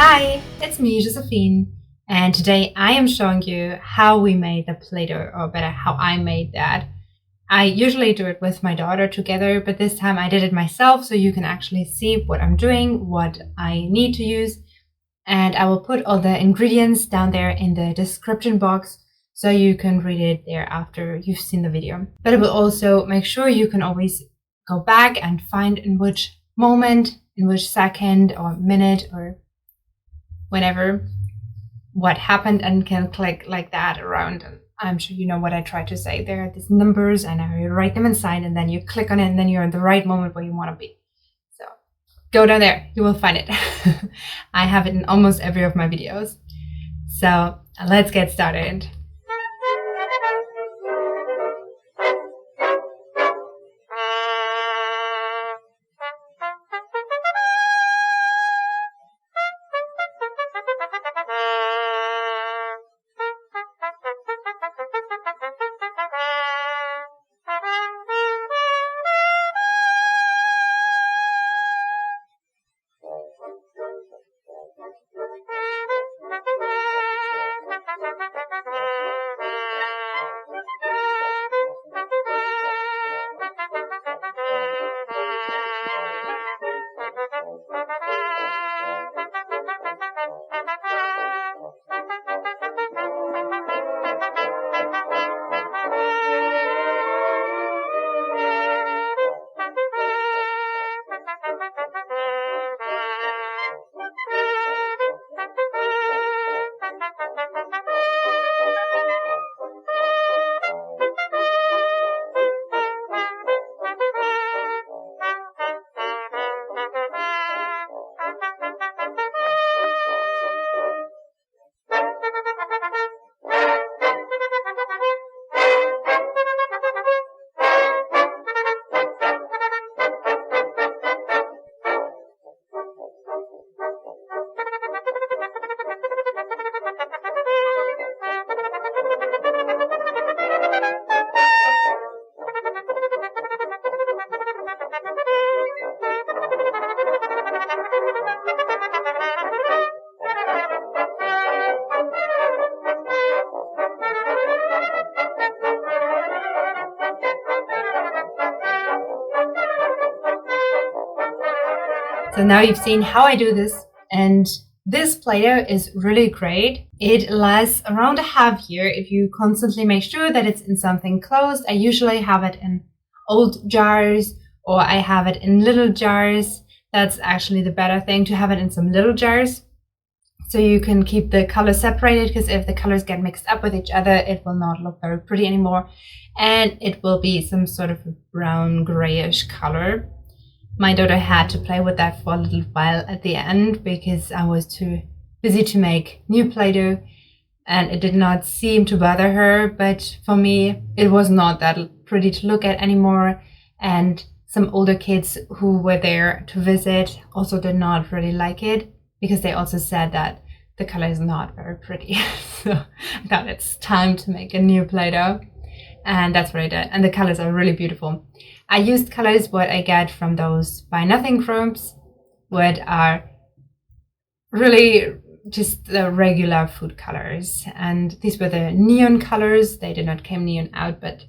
Hi, it's me, Josephine, and today I am showing you how we made the play-doh, or better, how I made that. I usually do it with my daughter together, but this time I did it myself so you can actually see what I'm doing, what I need to use, and I will put all the ingredients down there in the description box so you can read it there after you've seen the video. But it will also make sure you can always go back and find in which moment, in which second or minute or whenever what happened, and can click like that around. I'm sure you know what I try to say. There are these numbers and I write them inside, and then you click on it and then you're in the right moment where you want to be. So go down there, you will find it. I have it in almost every of my videos. So let's get started. So now you've seen how I do this, and this play-doh is really great. It lasts around a half year if you constantly make sure that it's in something closed. I usually have it in old jars, or I have it in little jars. That's actually the better thing, to have it in some little jars so you can keep the colors separated, because if the colors get mixed up with each other, it will not look very pretty anymore, and it will be some sort of a brown grayish color. My daughter had to play with that for a little while at the end because I was too busy to make new Play-Doh, and it did not seem to bother her. But for me, it was not that pretty to look at anymore. And some older kids who were there to visit also did not really like it, because they also said that the color is not very pretty. So I thought it's time to make a new Play-Doh. And that's what I did. And the colors are really beautiful. I used colors what I get from those Buy Nothing crumps, what are really just the regular food colors. And these were the neon colors. They did not come neon out, but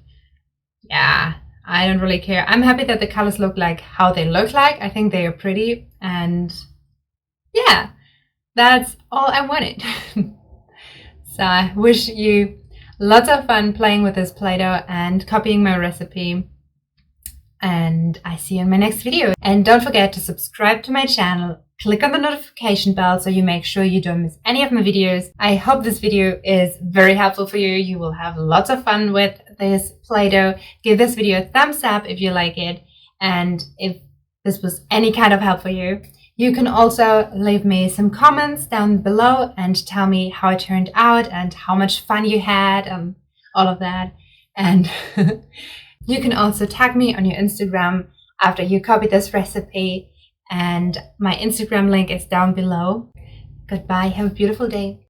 yeah, I don't really care. I'm happy that the colors look like how they look like. I think they are pretty. And yeah, that's all I wanted. So I wish you lots of fun playing with this Play-Doh and copying my recipe. And I see you in my next video. And don't forget to subscribe to my channel. Click on the notification bell so you make sure you don't miss any of my videos. I hope this video is very helpful for you. You will have lots of fun with this Play-Doh. Give this video a thumbs up if you like it. And if this was any kind of help for you, you can also leave me some comments down below and tell me how it turned out and how much fun you had and all of that. And you can also tag me on your Instagram after you copy this recipe, and my Instagram link is down below. Goodbye, have a beautiful day.